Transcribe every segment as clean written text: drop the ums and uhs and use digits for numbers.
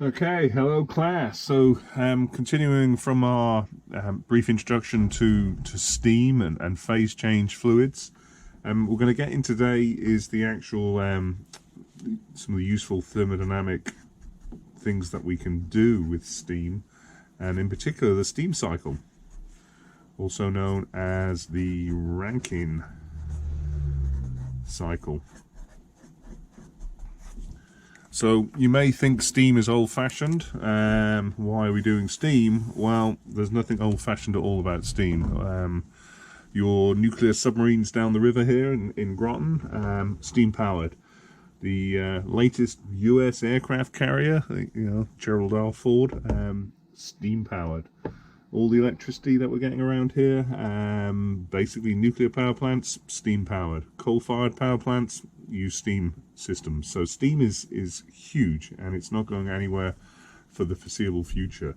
Okay, hello class. So continuing from our brief introduction to steam and phase change fluids, we're going to get in today is the actual some of the useful thermodynamic things that we can do with steam, and in particular the steam cycle, also known as the Rankine cycle. So you may think steam is old-fashioned. Why are we doing steam? Well, there's nothing old-fashioned at all about steam. Your nuclear submarines down the river here in Groton, steam-powered. The latest U.S. aircraft carrier, Gerald R. Ford, steam-powered. All the electricity that we're getting around here, basically nuclear power plants, steam-powered. Coal-fired power plants use steam systems. So steam is huge, and it's not going anywhere for the foreseeable future.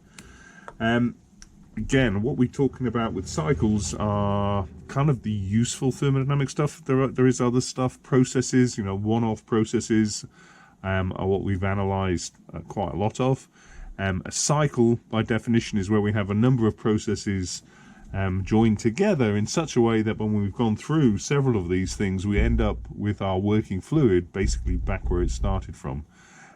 Again, what we're talking about with cycles are kind of the useful thermodynamic stuff. There is other stuff, processes, one-off processes are what we've analysed quite a lot of. A cycle, by definition, is where we have a number of processes joined together in such a way that when we've gone through several of these things, we end up with our working fluid basically back where it started from.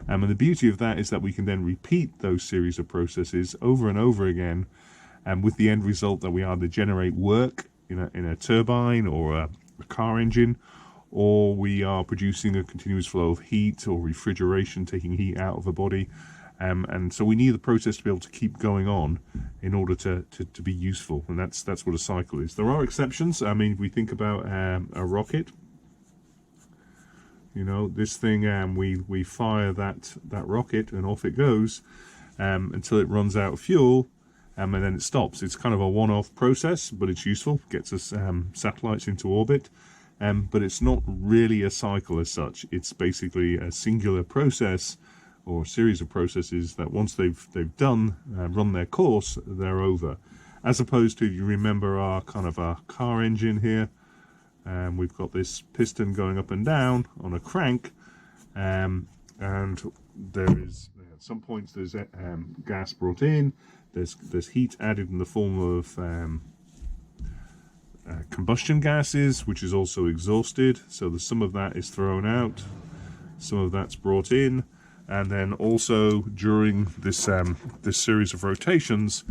And the beauty of that is that we can then repeat those series of processes over and over again, with the end result that we either generate work in a turbine or a car engine, or we are producing a continuous flow of heat or refrigeration, taking heat out of a body. And so we need the process to be able to keep going on in order to be useful, and that's what a cycle is. There are exceptions. I mean, if we think about a rocket, this thing, we fire that rocket and off it goes until it runs out of fuel, and then it stops. It's kind of a one-off process, but it's useful. Gets us satellites into orbit, but it's not really a cycle as such. It's basically a singular process, or a series of processes that once they've done run their course, they're over. As opposed to, you remember our car engine here, we've got this piston going up and down on a crank, and there is at some points there's gas brought in, there's heat added in the form of combustion gases, which is also exhausted. So some of that is thrown out, some of that's brought in. And then also during this this series of rotations,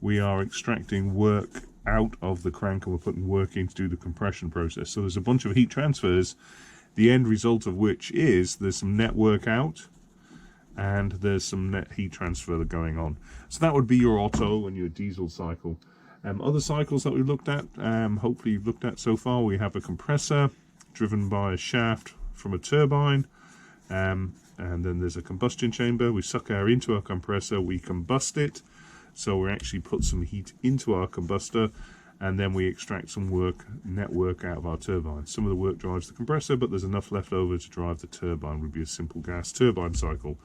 we are extracting work out of the crank, and we're putting work in to do the compression process. So there's a bunch of heat transfers, the end result of which is there's some net work out and there's some net heat transfer going on. So that would be your Otto and your diesel cycle. Other cycles that we've looked at, hopefully you've looked at so far, we have a compressor driven by a shaft from a turbine. And then there's a combustion chamber. We suck air into our compressor, we combust it, so we actually put some heat into our combustor, and then we extract some net work out of our turbine. Some of the work drives the compressor, but there's enough left over to drive the turbine. Would be a simple gas turbine cycle.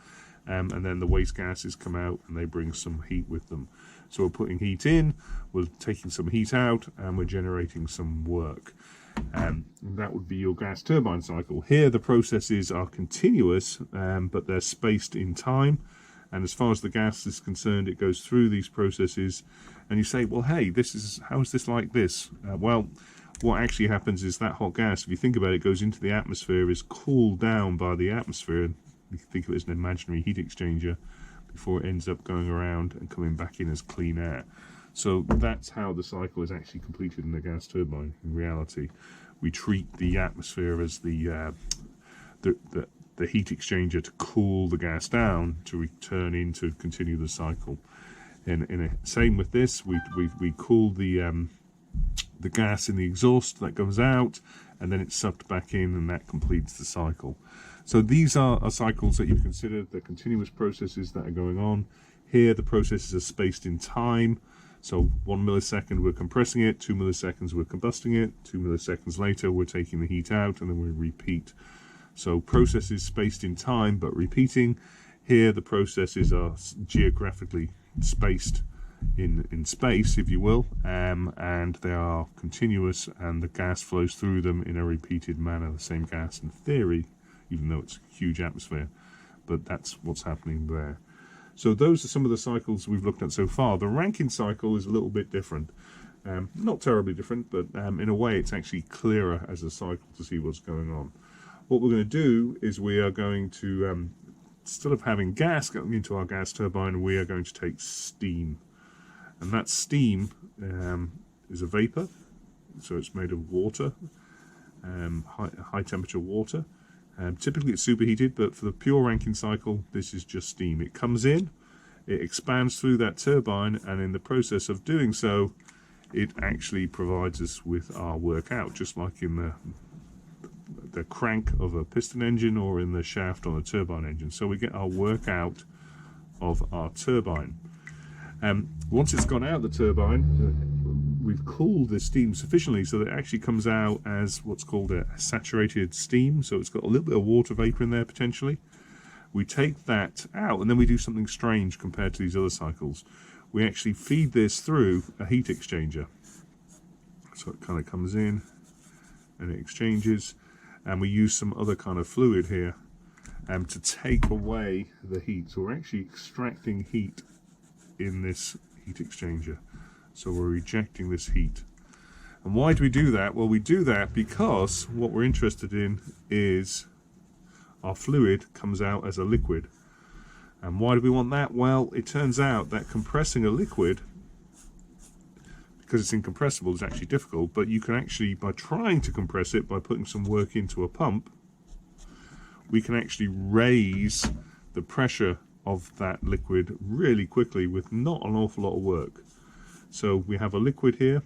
And then the waste gases come out and they bring some heat with them. So we're putting heat in, we're taking some heat out, and we're generating some work. And that would be your gas turbine cycle. Here the processes are continuous, but they're spaced in time, and as far as the gas is concerned, it goes through these processes. And you say, well, hey, how is this like this? Well, what actually happens is that hot gas, if you think about it, goes into the atmosphere, is cooled down by the atmosphere. You can think of it as an imaginary heat exchanger before it ends up going around and coming back in as clean air. So that's how the cycle is actually completed in the gas turbine. In reality, we treat the atmosphere as the heat exchanger to cool the gas down to return in to continue the cycle. Same with this, we cool the gas in the exhaust that goes out, and then it's sucked back in, and that completes the cycle. So these are cycles that you've considered. They're continuous processes that are going on. Here the processes are spaced in time. So 1 millisecond we're compressing it, 2 milliseconds we're combusting it, 2 milliseconds later we're taking the heat out, and then we repeat. So processes spaced in time but repeating. Here the processes are geographically spaced in space, if you will, and they are continuous, and the gas flows through them in a repeated manner. The same gas in theory, even though it's a huge atmosphere, but that's what's happening there. So those are some of the cycles we've looked at so far. The Rankine cycle is a little bit different. Not terribly different, but in a way it's actually clearer as a cycle to see what's going on. What we're going to do is we are going to, instead of having gas going into our gas turbine, we are going to take steam. And that steam is a vapor, so it's made of water, high temperature water. Typically it's superheated, but for the pure Rankine cycle, this is just steam. It comes in, it expands through that turbine, and in the process of doing so, it actually provides us with our work out, just like in the crank of a piston engine or in the shaft on a turbine engine. So we get our work out of our turbine. Once it's gone out the turbine, we've cooled the steam sufficiently so that it actually comes out as what's called a saturated steam. So it's got a little bit of water vapor in there potentially. We take that out, and then we do something strange compared to these other cycles. We actually feed this through a heat exchanger. So it kind of comes in and it exchanges, and we use some other kind of fluid here to take away the heat. So we're actually extracting heat in this heat exchanger. So we're rejecting this heat. And why do we do that? Well, we do that because what we're interested in is our fluid comes out as a liquid. And why do we want that? Well, it turns out that compressing a liquid, because it's incompressible, is actually difficult, but you can actually, by trying to compress it, by putting some work into a pump, we can actually raise the pressure of that liquid really quickly with not an awful lot of work. So we have a liquid here,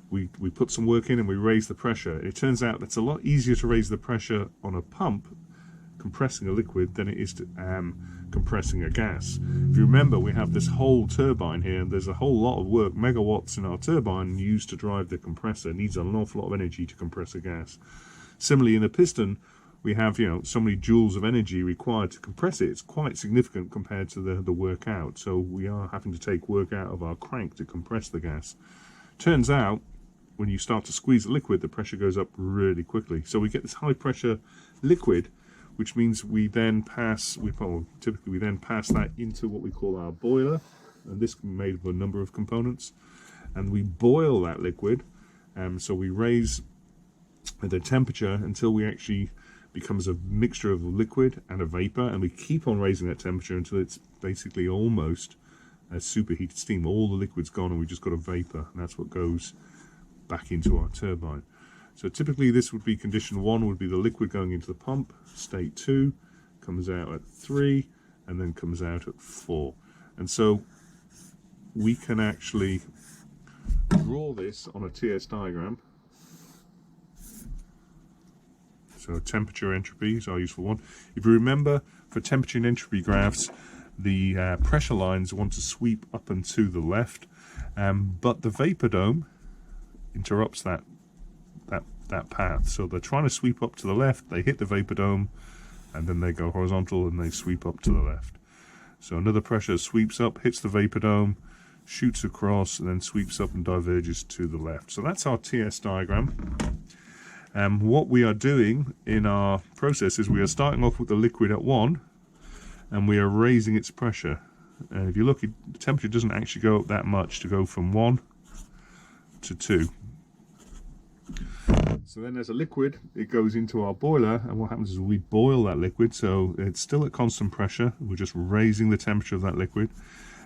we put some work in and we raise the pressure. It turns out that's a lot easier to raise the pressure on a pump compressing a liquid than it is to compressing a gas. If you remember, we have this whole turbine here, and there's a whole lot of work, megawatts in our turbine used to drive the compressor. It needs an awful lot of energy to compress a gas. Similarly, in a piston, we have, so many joules of energy required to compress it. It's quite significant compared to the work out. So we are having to take work out of our crank to compress the gas. Turns out, when you start to squeeze a liquid, the pressure goes up really quickly. So we get this high pressure liquid, which means we then pass, typically we then pass that into what we call our boiler, and this can be made of a number of components, and we boil that liquid. So we raise the temperature until we actually becomes a mixture of liquid and a vapor, and we keep on raising that temperature until it's basically almost a superheated steam. All the liquid's gone and we just got a vapor, and that's what goes back into our turbine. So typically this would be condition 1, would be the liquid going into the pump. State 2 comes out at 3 and then comes out at 4. And so we can actually draw this on a TS diagram. So temperature entropy is our useful one. If you remember, for temperature and entropy graphs, the pressure lines want to sweep up and to the left, but the vapor dome interrupts that path. So they're trying to sweep up to the left, they hit the vapor dome, and then they go horizontal and they sweep up to the left. So another pressure sweeps up, hits the vapor dome, shoots across, and then sweeps up and diverges to the left. So that's our TS diagram. What we are doing in our process is we are starting off with the liquid at 1, and we are raising its pressure. And if you look, the temperature doesn't actually go up that much to go from 1 to 2. So then as a liquid, it goes into our boiler, and what happens is we boil that liquid, so it's still at constant pressure. We're just raising the temperature of that liquid,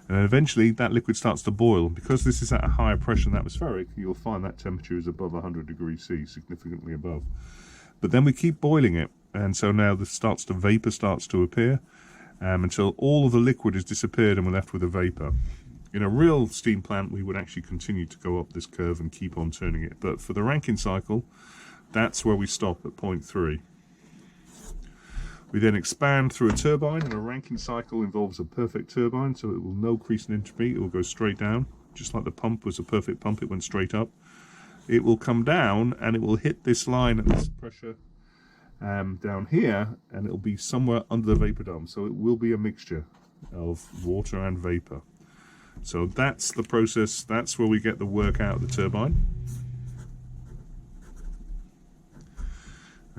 and then eventually that liquid starts to boil. Because this is at a higher pressure than atmospheric, you'll find that temperature is above 100 degrees C, significantly above. But then we keep boiling it, and so now vapor starts to appear, until all of the liquid has disappeared and we're left with a vapor. In a real steam plant, we would actually continue to go up this curve and keep on turning it. But for the Rankine cycle, that's where we stop at point 3. We then expand through a turbine, and a Rankine cycle involves a perfect turbine, so it will no crease in entropy, it will go straight down. Just like the pump was a perfect pump, it went straight up. It will come down and it will hit this line at this pressure down here, and it will be somewhere under the vapor dome. So it will be a mixture of water and vapor. So that's the process, that's where we get the work out of the turbine.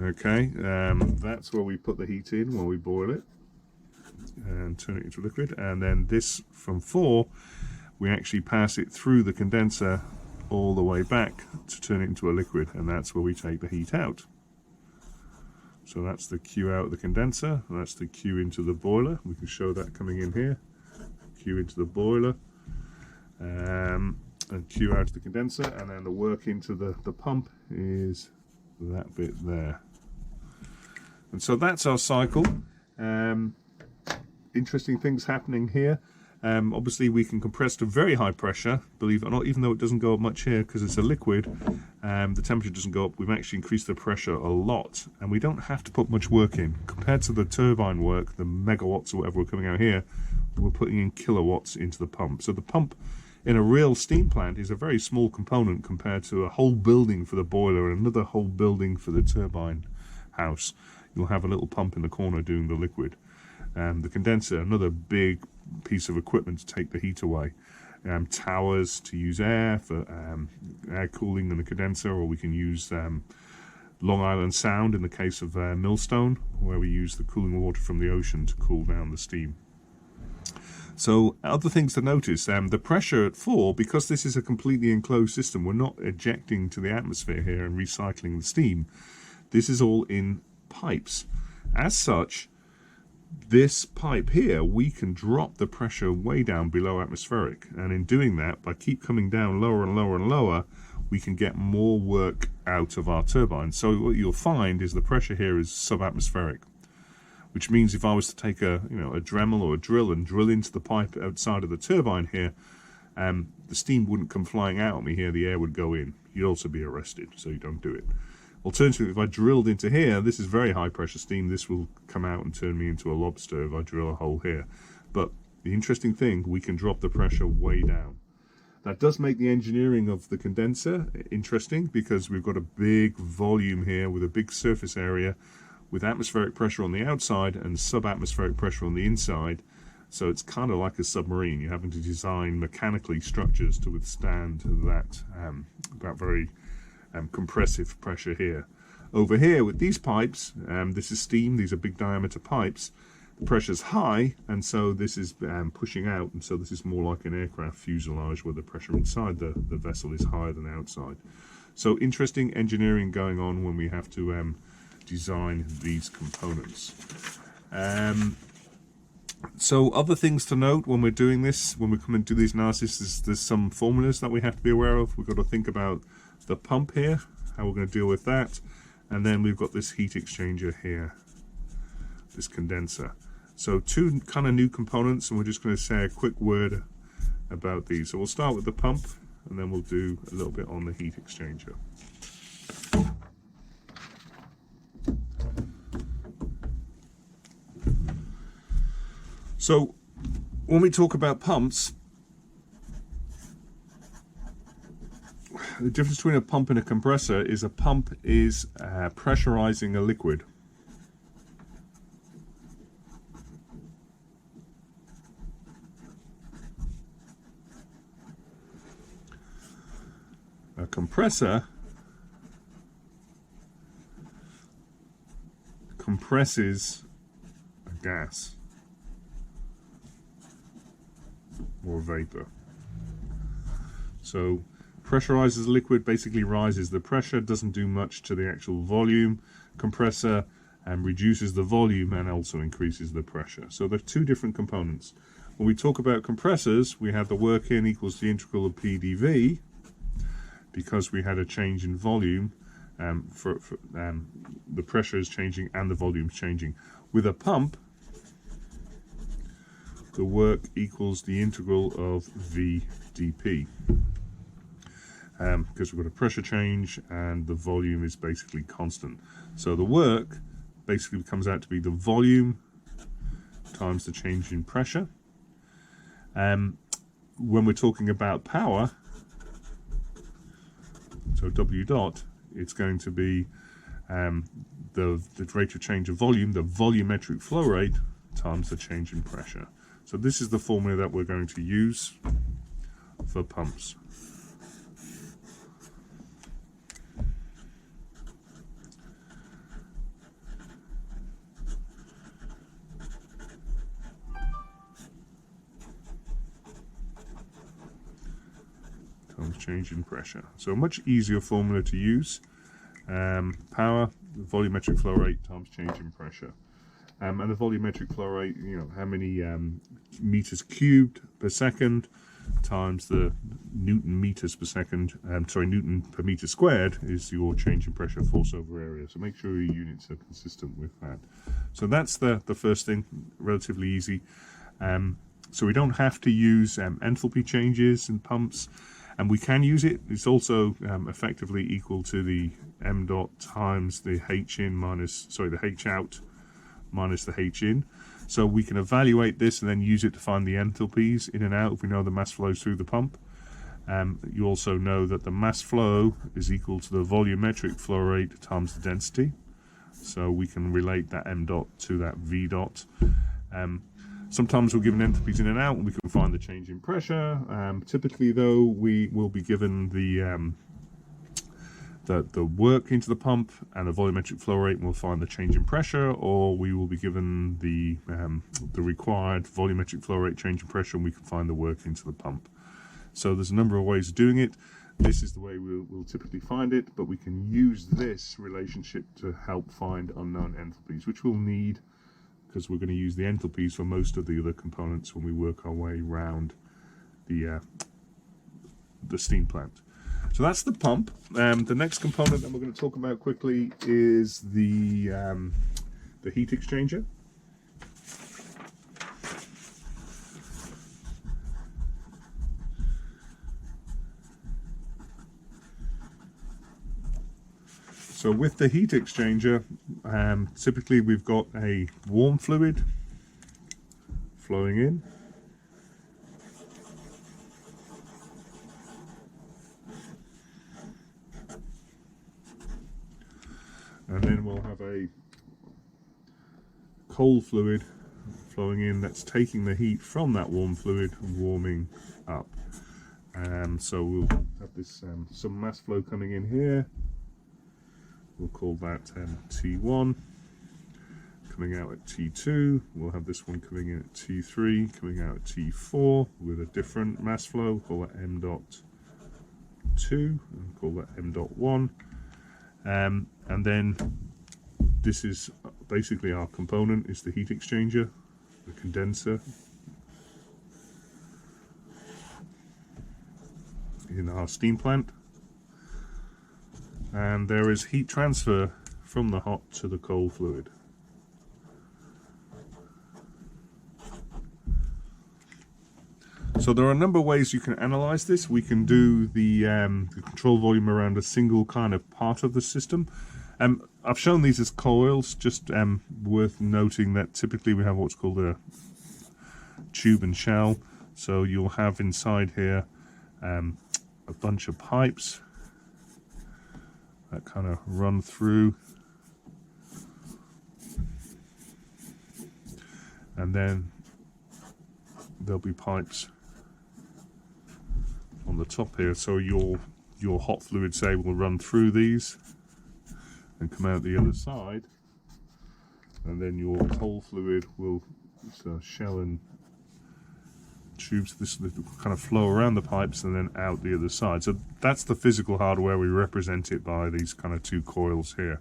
Okay, that's where we put the heat in when we boil it. and turn it into liquid. And then this from 4, we actually pass it through the condenser all the way back to turn it into a liquid, and that's where we take the heat out. So that's the Q out of the condenser, and that's the Q into the boiler. We can show that coming in here. Q into the boiler, and Q out of the condenser, and then the work into the pump is that bit there. And so that's our cycle. Interesting things happening here. Obviously we can compress to very high pressure, believe it or not, even though it doesn't go up much here because it's a liquid. The temperature doesn't go up. We've actually increased the pressure a lot, and we don't have to put much work in. Compared to the turbine work, the megawatts or whatever we're coming out here, we're putting in kilowatts into the pump. So the pump in a real steam plant is a very small component compared to a whole building for the boiler and another whole building for the turbine house. You'll have a little pump in the corner doing the liquid. The condenser, another big piece of equipment to take the heat away. Towers to use air for air cooling in the condenser, or we can use Long Island Sound in the case of Millstone, where we use the cooling water from the ocean to cool down the steam. So other things to notice, the pressure at 4, because this is a completely enclosed system, we're not ejecting to the atmosphere here and recycling the steam. This is all in pipes. As such, this pipe here, we can drop the pressure way down below atmospheric, and in doing that, by keep coming down lower and lower and lower, we can get more work out of our turbine. So what you'll find is the pressure here is subatmospheric, which means if I was to take a Dremel or a drill and drill into the pipe outside of the turbine here, the steam wouldn't come flying out at me here, the air would go in. You'd also be arrested, so you don't do it. Alternatively, if I drilled into here, this is very high pressure steam, this will come out and turn me into a lobster if I drill a hole here. But the interesting thing, we can drop the pressure way down. That does make the engineering of the condenser interesting, because we've got a big volume here with a big surface area with atmospheric pressure on the outside and subatmospheric pressure on the inside. So it's kind of like a submarine. You're having to design mechanically structures to withstand that very compressive pressure here. Over here with these pipes, this is steam, these are big diameter pipes, the pressure's high, and so this is pushing out, and so this is more like an aircraft fuselage where the pressure inside the vessel is higher than outside. So interesting engineering going on when we have to design these components. So other things to note when we're doing this, when we come and do these analysis, is there's some formulas that we have to be aware of. We've got to think about the pump here, how we're going to deal with that, and then we've got this heat exchanger here, this condenser. So 2 kind of new components, and we're just going to say a quick word about these. So we'll start with the pump, and then we'll do a little bit on the heat exchanger. So when we talk about pumps, the difference between a pump and a compressor is a pump is pressurizing a liquid. A compressor compresses a gas or vapor. So pressurizes liquid basically rises the pressure, doesn't do much to the actual volume. Compressor reduces the volume and also increases the pressure. So they're 2 different components. When we talk about compressors, we have the work in equals the integral of PdV, because we had a change in volume. The pressure is changing and the volume is changing. With a pump, the work equals the integral of V dP. Because we've got a pressure change and the volume is basically constant. So the work basically comes out to be the volume times the change in pressure. When we're talking about power, so W dot, it's going to be the rate of change of volume, the volumetric flow rate, times the change in pressure. So this is the formula that we're going to use for pumps. times change in pressure. So a much easier formula to use. Power, volumetric flow rate times change in pressure. And the volumetric flow rate, you know, how many meters cubed per second times the Newton meters per second, Newton per meter squared is your change in pressure, force over area. So make sure your units are consistent with that. So that's the first thing, relatively easy. So we don't have to use enthalpy changes in pumps, and we can use it. It's also effectively equal to the m dot times the h in minus, the h out minus the h in. So we can evaluate this and then use it to find the enthalpies in and out if we know the mass flows through the pump. You also know that the mass flow is equal to the volumetric flow rate times the density. So we can relate that m dot to that v dot. Sometimes we're given enthalpies in and out and we can find the change in pressure. Typically though, we will be given the work into the pump and the volumetric flow rate, and we'll find the change in pressure, or we will be given the required volumetric flow rate, change in pressure, and we can find the work into the pump. So there's a number of ways of doing it. This is the way we'll typically find it, but we can use this relationship to help find unknown enthalpies, which we'll need because we're going to use the enthalpies for most of the other components when we work our way around the steam plant. So that's the pump. The next component that we're going to talk about quickly is the heat exchanger. So with the heat exchanger, typically we've got a warm fluid flowing in. And then we'll have a cold fluid flowing in that's taking the heat from that warm fluid and warming up. So we'll have this some mass flow coming in here. We'll call that T1, coming out at T2. We'll have this one coming in at T3, coming out at T4 with a different mass flow. We'll call that M dot 2, and call that M dot 1. And then this is basically our component, is the heat exchanger, the condenser in our steam plant. And there is heat transfer from the hot to the cold fluid. So there are a number of ways you can analyze this. We can do the control volume around a single kind of part of the system. I've shown these as coils, just worth noting that typically we have what's called a tube and shell. So you'll have inside here a bunch of pipes that kind of run through, and then there'll be pipes on the top here. So your hot fluid, say, will run through these and come out the other side, and then your cold fluid will shell and tubes this kind of flow around the pipes and then out the other side. So that's the physical hardware. We represent it by these kind of two coils here.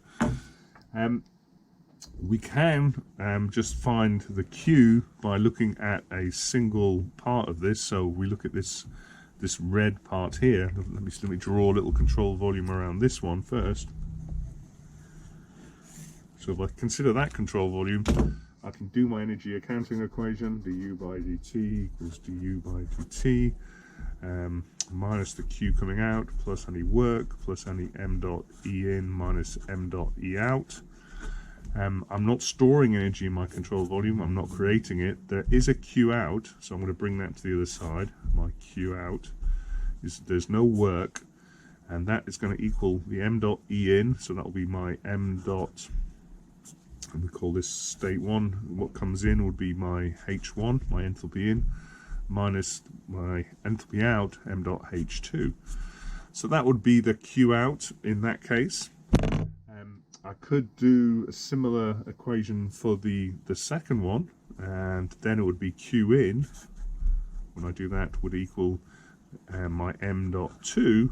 We can just find the Q by looking at a single part of this. So we look at this red part here. Let me draw a little control volume around this one first. So if I consider that control volume, I can do my energy accounting equation, du by dt equals du by dt, minus the Q coming out, plus any work, plus any m dot E in minus m dot E out. I'm not storing energy in my control volume, I'm not creating it. There is a Q out, so I'm going to bring that to the other side. My Q out is there's no work, and that is going to equal the m dot E in, so that will be my m dot, and we call this state 1. What comes in would be my H1, my enthalpy in, minus my enthalpy out, m dot H2. So that would be the Q out in that case. I could do a similar equation for the second one, and then it would be Q in, when I do that, would equal and my m dot 2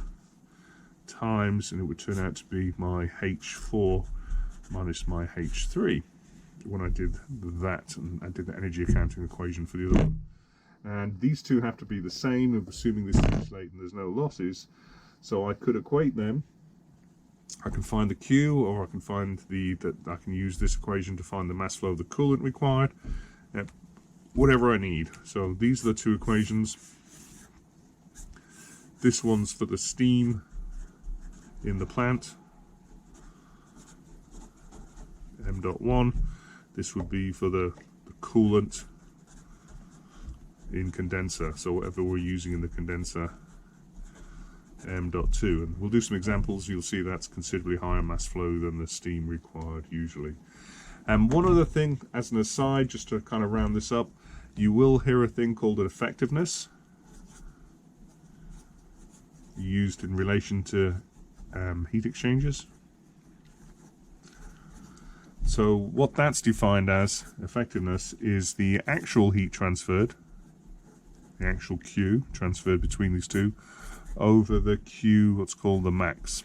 times, and it would turn out to be my h4 minus my h3 when I did that, and I did the energy accounting equation for the other one. And these two have to be the same, assuming this is late and there's no losses. So I could equate them. I can find the Q, or I can find I can use this equation to find the mass flow of the coolant required, whatever I need. So these are the two equations. This one's for the steam in the plant, m dot 1. This would be for the coolant in condenser, so whatever we're using in the condenser, m dot 2. And we'll do some examples. You'll see that's considerably higher mass flow than the steam required usually. And one other thing as an aside, just to kind of round this up, you will hear a thing called an effectiveness used in relation to heat exchangers. So what that's defined as, effectiveness, is the actual heat transferred, the actual Q transferred between these two, over the Q, what's called the max.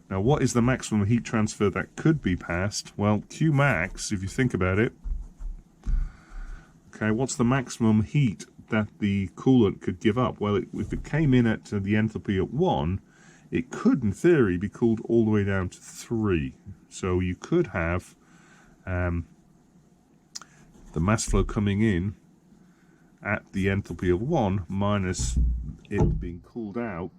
Now what is the maximum heat transfer that could be passed? Well, Q max, if you think about it, okay, what's the maximum heat that the coolant could give up? Well, if it came in at the enthalpy at 1, it could, in theory, be cooled all the way down to 3. So you could have the mass flow coming in at the enthalpy of 1 minus it being cooled out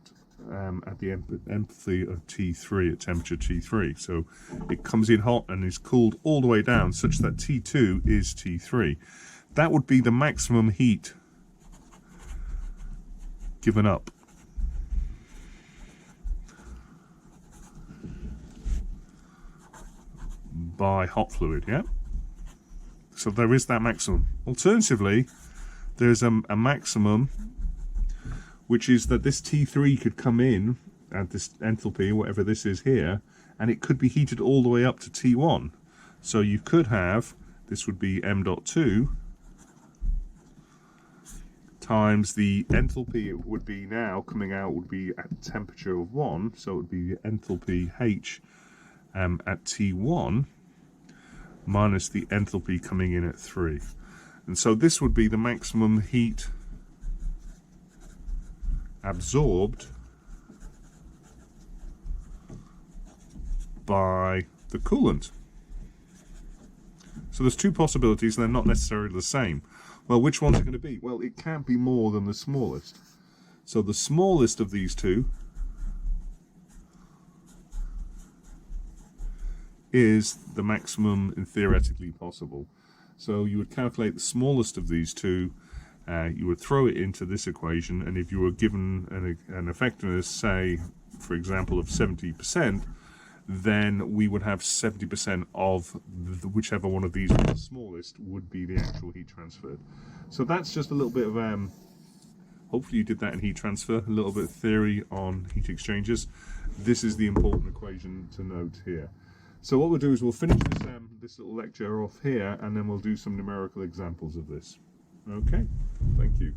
at the enthalpy of T3, at temperature T3. So it comes in hot and is cooled all the way down such that T2 is T3. That would be the maximum heat given up. By hot fluid, yeah? So there is that maximum. Alternatively, there's a maximum, which is that this T3 could come in at this enthalpy, whatever this is here, and it could be heated all the way up to T1. So you could have, this would be m dot 2 times the enthalpy it would be now coming out would be at temperature of 1, so it would be the enthalpy H at T1 minus the enthalpy coming in at 3. And so this would be the maximum heat absorbed by the coolant. So there's two possibilities, and they're not necessarily the same. Well, which one's it going to be? Well, it can't be more than the smallest. So the smallest of these two is the maximum and theoretically possible. So you would calculate the smallest of these two, you would throw it into this equation, and if you were given an effectiveness, say, for example, of 70%, then we would have 70% of whichever one of these was the smallest would be the actual heat transferred. So that's just a little bit of, hopefully you did that in heat transfer, a little bit of theory on heat exchangers. This is the important equation to note here. So what we'll do is we'll finish this little lecture off here, and then we'll do some numerical examples of this. Okay, thank you.